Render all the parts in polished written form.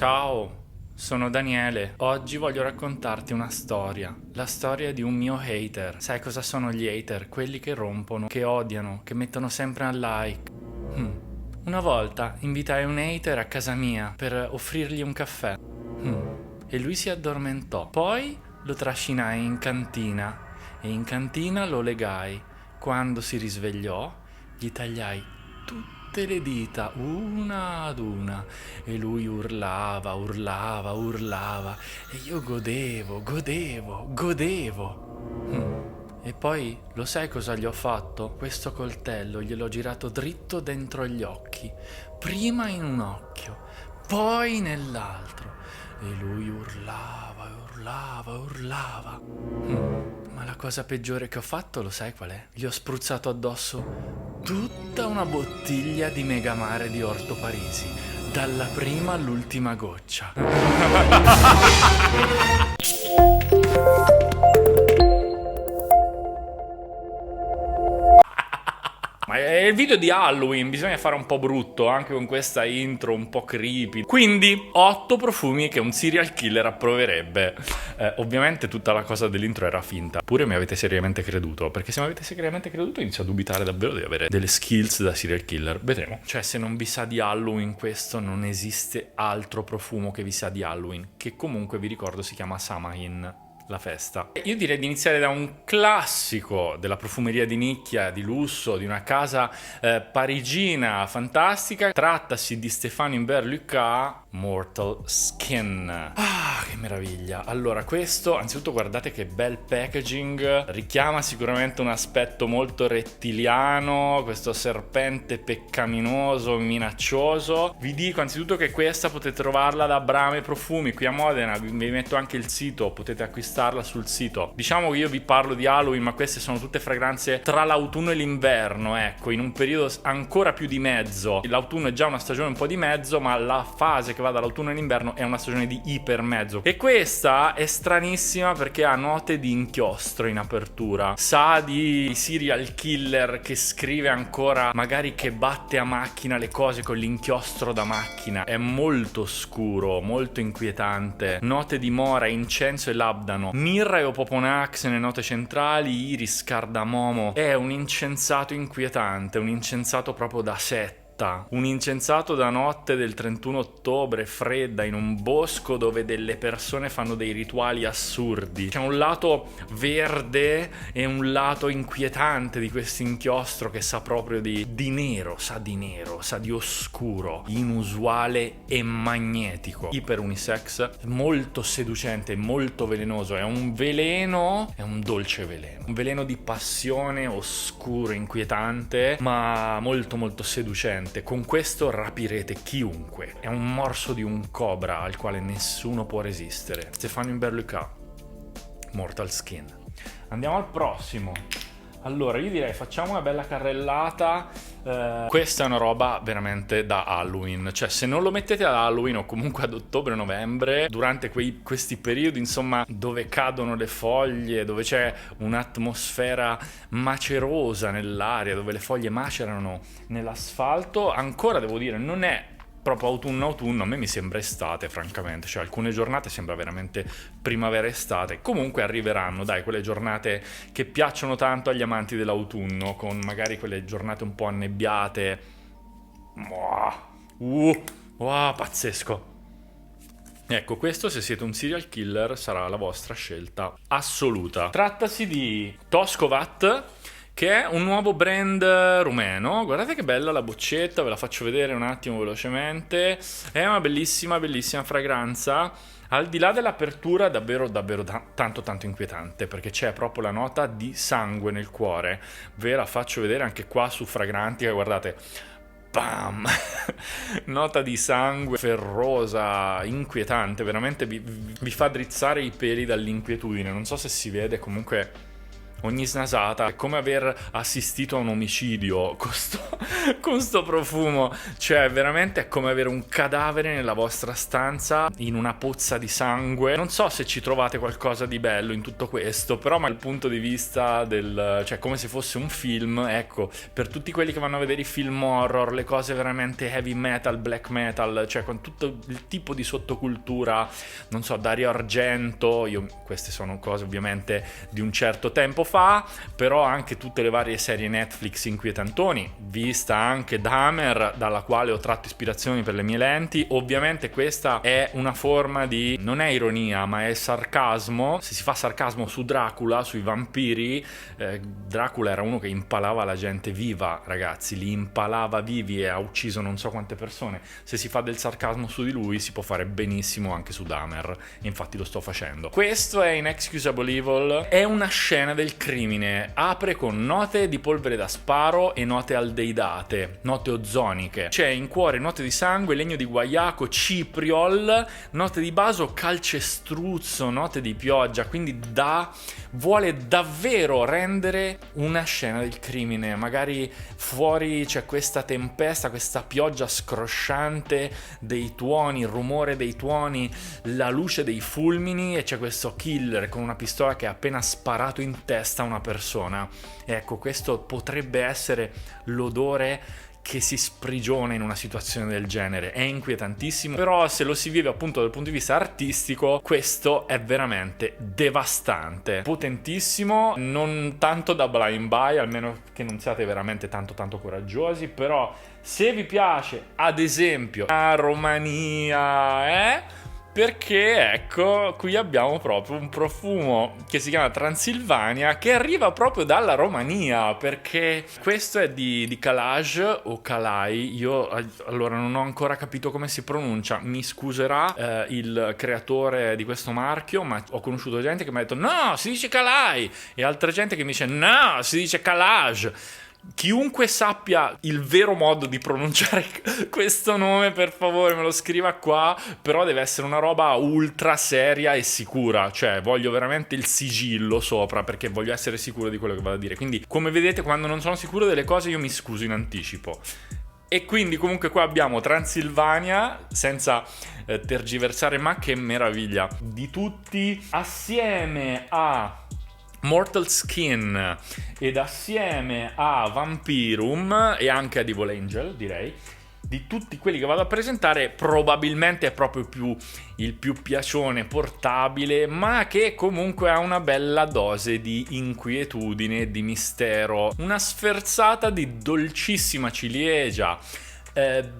Ciao, sono Daniele. Oggi voglio raccontarti una storia. La storia di un mio hater. Sai cosa sono gli hater? Quelli che rompono, che odiano, che mettono sempre un like. Una volta invitai un hater a casa mia per offrirgli un caffè. E lui si addormentò. Poi lo trascinai in cantina e in cantina lo legai. Quando si risvegliò, gli tagliai tutte le dita una ad una e lui urlava, urlava, urlava e io godevo, godevo, godevo. E poi lo sai cosa gli ho fatto? Questo coltello gliel'ho girato dritto dentro gli occhi, prima in un occhio, poi nell'altro e lui urlava, urlava, urlava. Ma la cosa peggiore che ho fatto, lo sai qual è? Gli ho spruzzato addosso tutta una bottiglia di Megamare di Orto Parisi, dalla prima all'ultima goccia. Ma è il video di Halloween, bisogna fare un po' brutto anche con questa intro un po' creepy. Quindi 8 profumi che un serial killer approverebbe. Ovviamente tutta la cosa dell'intro era finta. Pure mi avete seriamente creduto, perché se mi avete seriamente creduto inizio a dubitare davvero di avere delle skills da serial killer. Vedremo. Cioè, se non vi sa di Halloween questo, non esiste altro profumo che vi sa di Halloween, che comunque vi ricordo si chiama Samain. La festa. Io direi di iniziare da un classico della profumeria di nicchia, di lusso, di una casa parigina fantastica. Trattasi di Stéphane Hubert Lucas, Mortal Skin. Ah, che meraviglia. Allora, questo, anzitutto guardate che bel packaging, richiama sicuramente un aspetto molto rettiliano, questo serpente peccaminoso, minaccioso. Vi dico anzitutto che questa potete trovarla da Brame Profumi qui a Modena, vi metto anche il sito, potete acquistarla sul sito. Diciamo che io vi parlo di Halloween, ma queste sono tutte fragranze tra l'autunno e l'inverno, ecco, in un periodo ancora più di mezzo. L'autunno è già una stagione un po' di mezzo, ma la fase che va dall'autunno all'inverno è una stagione di ipermezzo. E questa è stranissima perché ha note di inchiostro in apertura. Sa di serial killer che scrive ancora, magari che batte a macchina le cose con l'inchiostro da macchina. È molto scuro, molto inquietante. Note di mora, incenso e labdano. Mirra e opoponax nelle note centrali, iris, cardamomo. È un incensato inquietante, un incensato proprio da setta. Un incensato da notte del 31 ottobre, fredda, in un bosco dove delle persone fanno dei rituali assurdi. C'è un lato verde e un lato inquietante di questo inchiostro che sa proprio di nero, sa di oscuro, inusuale e magnetico. Iper unisex, molto seducente, molto velenoso. È un veleno, è un dolce veleno. Un veleno di passione, oscuro, inquietante, ma molto molto seducente. Con questo rapirete chiunque. È un morso di un cobra al quale nessuno può resistere. Stéphane Hubert Lucas, Mortal Skin. Andiamo al prossimo. Allora, io direi facciamo una bella carrellata. Questa è una roba veramente da Halloween. Cioè, se non lo mettete ad Halloween o comunque ad ottobre-novembre, durante questi periodi, insomma, dove cadono le foglie, dove c'è un'atmosfera macerosa nell'aria, dove le foglie macerano nell'asfalto, ancora devo dire, non è proprio autunno-autunno, a me mi sembra estate francamente, cioè alcune giornate sembra veramente primavera-estate. Comunque arriveranno, dai, quelle giornate che piacciono tanto agli amanti dell'autunno, con magari quelle giornate un po' annebbiate. Pazzesco. Ecco, questo, se siete un serial killer, sarà la vostra scelta assoluta. Trattasi di Toscovat, che è un nuovo brand rumeno. Guardate che bella la boccetta, ve la faccio vedere un attimo velocemente. È una bellissima, bellissima fragranza. Al di là dell'apertura, davvero, davvero tanto inquietante, perché c'è proprio la nota di sangue nel cuore. Ve la faccio vedere anche qua su Fragrantica, guardate. Bam! Nota di sangue ferrosa, inquietante, veramente vi fa drizzare i peli dall'inquietudine. Non so se si vede, comunque ogni snasata è come aver assistito a un omicidio con sto profumo, cioè veramente è come avere un cadavere nella vostra stanza in una pozza di sangue. Non so se ci trovate qualcosa di bello in tutto questo, però dal punto di vista cioè come se fosse un film, ecco, per tutti quelli che vanno a vedere i film horror, le cose veramente heavy metal, black metal, cioè con tutto il tipo di sottocultura, non so, Dario Argento, queste sono cose ovviamente di un certo tempo fa, però anche tutte le varie serie Netflix inquietantoni, vista anche Dahmer, dalla quale ho tratto ispirazioni per le mie lenti. Ovviamente questa è una forma di, non è ironia, ma è sarcasmo. Se si fa sarcasmo su Dracula, sui vampiri, Dracula era uno che impalava la gente viva, ragazzi, li impalava vivi e ha ucciso non so quante persone. Se si fa del sarcasmo su di lui, si può fare benissimo anche su Dahmer, infatti lo sto facendo. Questo è Inexcusable Evil, è una scena del crimine, apre con note di polvere da sparo e note aldeidate, note ozoniche, c'è in cuore note di sangue, legno di guaiaco, cipriol, note di baso, calcestruzzo, note di pioggia, quindi vuole davvero rendere una scena del crimine. Magari fuori c'è questa tempesta, questa pioggia scrosciante dei tuoni, il rumore dei tuoni, la luce dei fulmini, e c'è questo killer con una pistola che ha appena sparato in testa a una persona. Ecco, questo potrebbe essere l'odore che si sprigiona in una situazione del genere. È inquietantissimo, però se lo si vive appunto dal punto di vista artistico, questo è veramente devastante, potentissimo, non tanto da blind buy, almeno che non siate veramente tanto coraggiosi. Però se vi piace ad esempio la Romania, perché ecco, qui abbiamo proprio un profumo che si chiama Transilvania, che arriva proprio dalla Romania, perché questo è di Kalaj o Kalai. Io allora non ho ancora capito come si pronuncia, mi scuserà il creatore di questo marchio, ma ho conosciuto gente che mi ha detto no, si dice Kalai, e altra gente che mi dice no, si dice Kalaj. Chiunque sappia il vero modo di pronunciare questo nome, per favore me lo scriva qua, però deve essere una roba ultra seria e sicura, cioè voglio veramente il sigillo sopra, perché voglio essere sicuro di quello che vado a dire. Quindi, come vedete, quando non sono sicuro delle cose io mi scuso in anticipo. E quindi comunque qua abbiamo Transilvania, senza tergiversare, ma che meraviglia, di tutti, assieme a Mortal Skin ed assieme a Vampirum e anche a Evil Angel, direi, di tutti quelli che vado a presentare, probabilmente è proprio il più piacione portabile, ma che comunque ha una bella dose di inquietudine e di mistero, una sferzata di dolcissima ciliegia,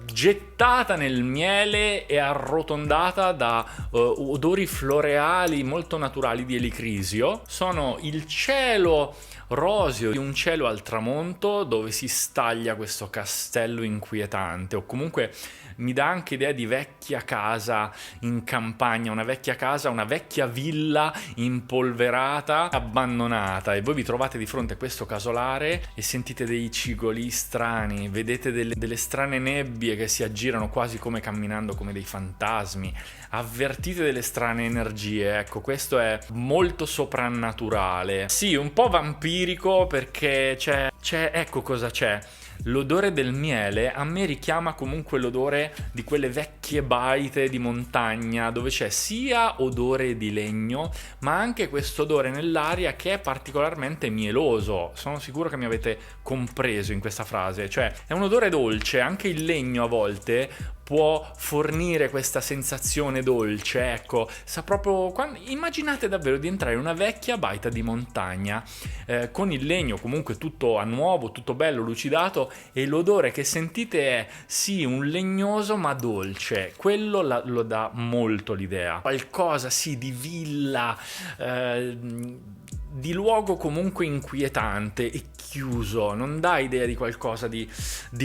gettata nel miele e arrotondata da odori floreali molto naturali di elicrisio. Sono il cielo roseo di un cielo al tramonto dove si staglia questo castello inquietante, o comunque mi dà anche idea di vecchia casa in campagna, una vecchia villa impolverata, abbandonata, e voi vi trovate di fronte a questo casolare e sentite dei cigoli strani, vedete delle strane nebbie che si aggirano quasi come camminando come dei fantasmi, avvertite delle strane energie. Ecco, questo è molto soprannaturale, sì, un po' vampirico, perché c'è ecco cosa c'è. L'odore del miele a me richiama comunque l'odore di quelle vecchie baite di montagna, dove c'è sia odore di legno, ma anche questo odore nell'aria che è particolarmente mieloso. Sono sicuro che mi avete compreso in questa frase, cioè è un odore dolce, anche il legno a volte può fornire questa sensazione dolce, ecco, sa proprio, immaginate davvero di entrare in una vecchia baita di montagna con il legno comunque tutto a nuovo, tutto bello, lucidato, e l'odore che sentite è sì un legnoso ma dolce, quello lo dà molto l'idea, qualcosa sì di villa, di luogo comunque inquietante e chiuso, non dà idea di qualcosa di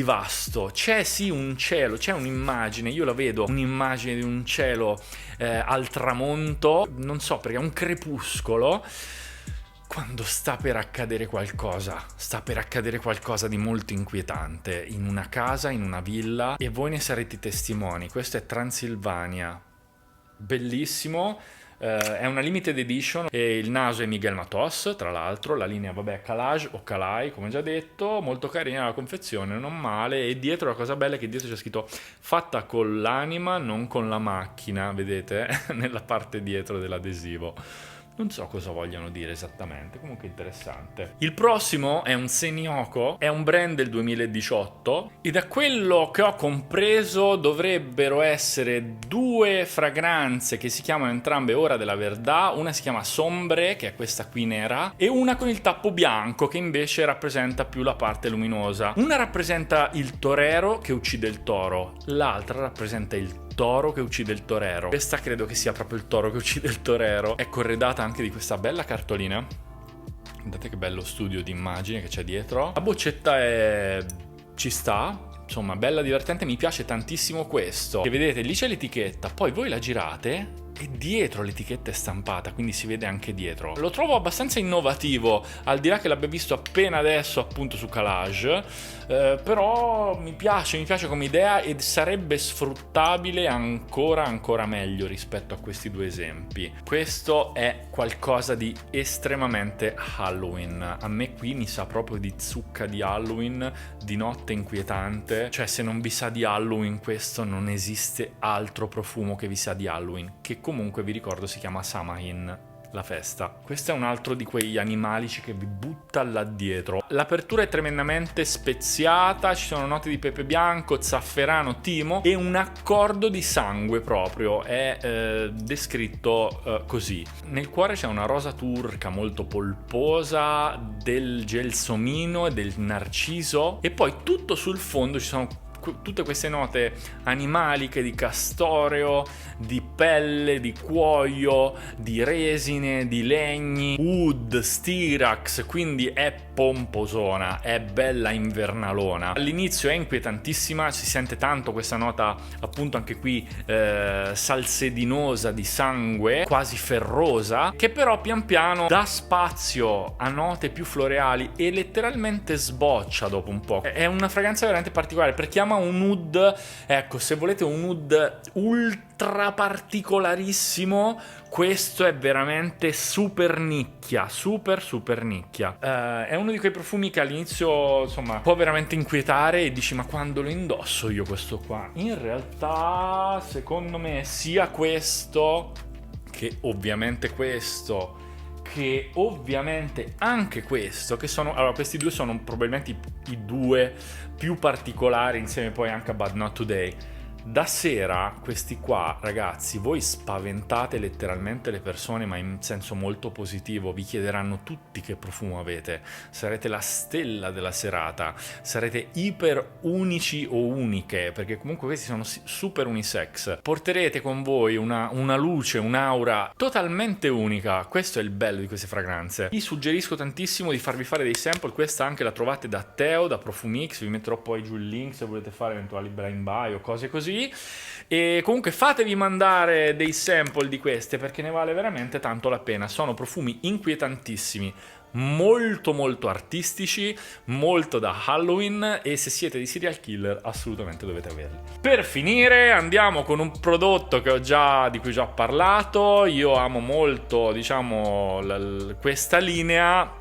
vasto. C'è sì un cielo, c'è un'immagine, io la vedo, un'immagine di un cielo al tramonto, non so perché, è un crepuscolo, quando sta per accadere qualcosa di molto inquietante in una casa, in una villa, e voi ne sarete testimoni. Questo è Transilvania, bellissimo. È una limited edition e il naso è Miguel Matos, tra l'altro, la linea vabbè Calage o Calai come già detto, molto carina la confezione, non male, e dietro la cosa bella è che dietro c'è scritto fatta con l'anima, non con la macchina, vedete? Nella parte dietro dell'adesivo. Non so cosa vogliano dire esattamente, comunque interessante. Il prossimo è un Senioco, è un brand del 2018 e da quello che ho compreso dovrebbero essere due fragranze che si chiamano entrambe Ora della Verdad, una si chiama Sombre, che è questa qui nera, e una con il tappo bianco che invece rappresenta più la parte luminosa. Una rappresenta il torero che uccide il toro, l'altra rappresenta il toro che uccide il torero. Questa credo che sia proprio il toro che uccide il torero. È corredata anche di questa bella cartolina. Guardate che bello studio di immagini che c'è dietro. La boccetta ci sta, insomma bella divertente, mi piace tantissimo questo. E vedete lì c'è l'etichetta, poi voi la girate e dietro l'etichetta è stampata, quindi si vede anche dietro. Lo trovo abbastanza innovativo, al di là che l'abbia visto appena adesso appunto su Calage, però mi piace come idea e sarebbe sfruttabile ancora meglio rispetto a questi due esempi. Questo è qualcosa di estremamente Halloween. A me qui mi sa proprio di zucca di Halloween, di notte inquietante. Cioè, se non vi sa di Halloween questo, non esiste altro profumo che vi sa di Halloween, che comunque vi ricordo si chiama Samhain, la festa. Questo è un altro di quegli animalici che vi butta là dietro. L'apertura è tremendamente speziata, ci sono note di pepe bianco, zafferano, timo e un accordo di sangue proprio, è descritto così. Nel cuore c'è una rosa turca molto polposa, del gelsomino e del narciso, e poi tutto sul fondo ci sono tutte queste note animaliche di castoreo, di pelle, di cuoio, di resine, di legni, oud, stirax, quindi è pomposona, è bella invernalona. All'inizio è inquietantissima, si sente tanto questa nota appunto anche qui salsedinosa di sangue, quasi ferrosa, che però pian piano dà spazio a note più floreali e letteralmente sboccia dopo un po'. È una fragranza veramente particolare, perché chiama un oud, ecco, se volete un oud ultra particolarissimo, questo è veramente super nicchia, super nicchia. È uno di quei profumi che all'inizio insomma può veramente inquietare e dici ma quando lo indosso io questo qua? In realtà secondo me sia questo che ovviamente questo, che ovviamente anche questo, che sono, allora questi due sono probabilmente i due più particolari, insieme poi anche a But Not Today. Da sera questi qua, ragazzi, voi spaventate letteralmente le persone, ma in senso molto positivo. Vi chiederanno tutti che profumo avete, sarete la stella della serata, sarete iper unici o uniche, perché comunque questi sono super unisex. Porterete con voi una luce, un'aura totalmente unica. Questo è il bello di queste fragranze. Vi suggerisco tantissimo di farvi fare dei sample. Questa anche la trovate da Teo, da Profumix, vi metterò poi giù il link se volete fare eventuali blind buy o cose così. E comunque fatevi mandare dei sample di queste, perché ne vale veramente tanto la pena. Sono profumi inquietantissimi, molto artistici, molto da Halloween, e se siete di serial killer assolutamente dovete averli. Per finire andiamo con un prodotto di cui già ho parlato. Io amo molto, diciamo, questa linea,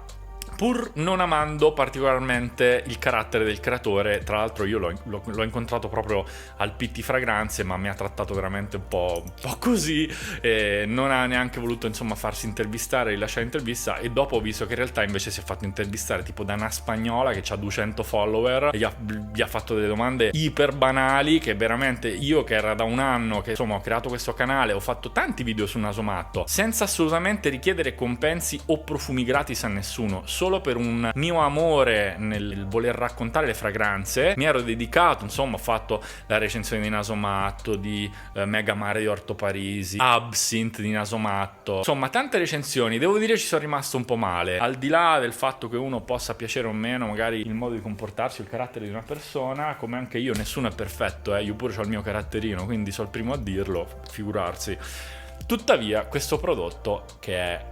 pur non amando particolarmente il carattere del creatore. Tra l'altro io l'ho incontrato proprio al PT Fragranze, ma mi ha trattato veramente un po' così, e non ha neanche voluto insomma farsi intervistare, rilasciare intervista, e dopo ho visto che in realtà invece si è fatto intervistare tipo da una spagnola che ha 200 follower e gli ha fatto delle domande iper banali, che veramente io, che era da un anno che insomma ho creato questo canale, ho fatto tanti video su Nasomatto senza assolutamente richiedere compensi o profumi gratis a nessuno, solo per un mio amore nel voler raccontare le fragranze. Mi ero dedicato, insomma, ho fatto la recensione di Nasomatto, di Mega Mare di Orto Parisi, Absinthe di Nasomatto, insomma tante recensioni. Devo dire ci sono rimasto un po' male, al di là del fatto che uno possa piacere o meno magari il modo di comportarsi, il carattere di una persona, come anche io, nessuno è perfetto, io pure ho il mio caratterino, quindi sono il primo a dirlo, figurarsi. Tuttavia questo prodotto, che è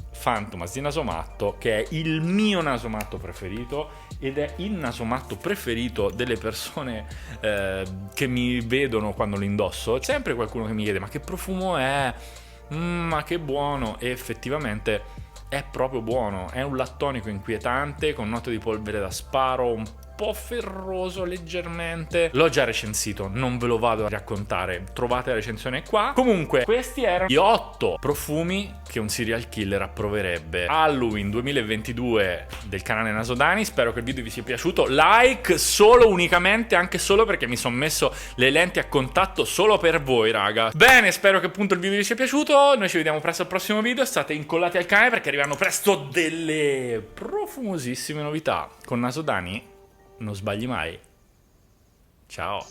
Fantomas di Nasomatto, che è il mio nasomatto preferito ed è il nasomatto preferito delle persone che mi vedono quando lo indosso, c'è sempre qualcuno che mi chiede ma che profumo è? Ma che buono, e effettivamente è proprio buono, è un lattonico inquietante con note di polvere da sparo, un po' ferroso leggermente. L'ho già recensito, non ve lo vado a raccontare, trovate la recensione qua. Comunque, questi erano gli 8 profumi che un serial killer approverebbe. Halloween 2022 del canale Nasodani, spero che il video vi sia piaciuto. Like solo, unicamente, anche solo perché mi sono messo le lenti a contatto solo per voi, raga. Bene, spero che appunto il video vi sia piaciuto. Noi ci vediamo presto al prossimo video, state incollati al canale perché arriveranno presto delle profumosissime novità. Con Nasodani non sbagli mai. Ciao.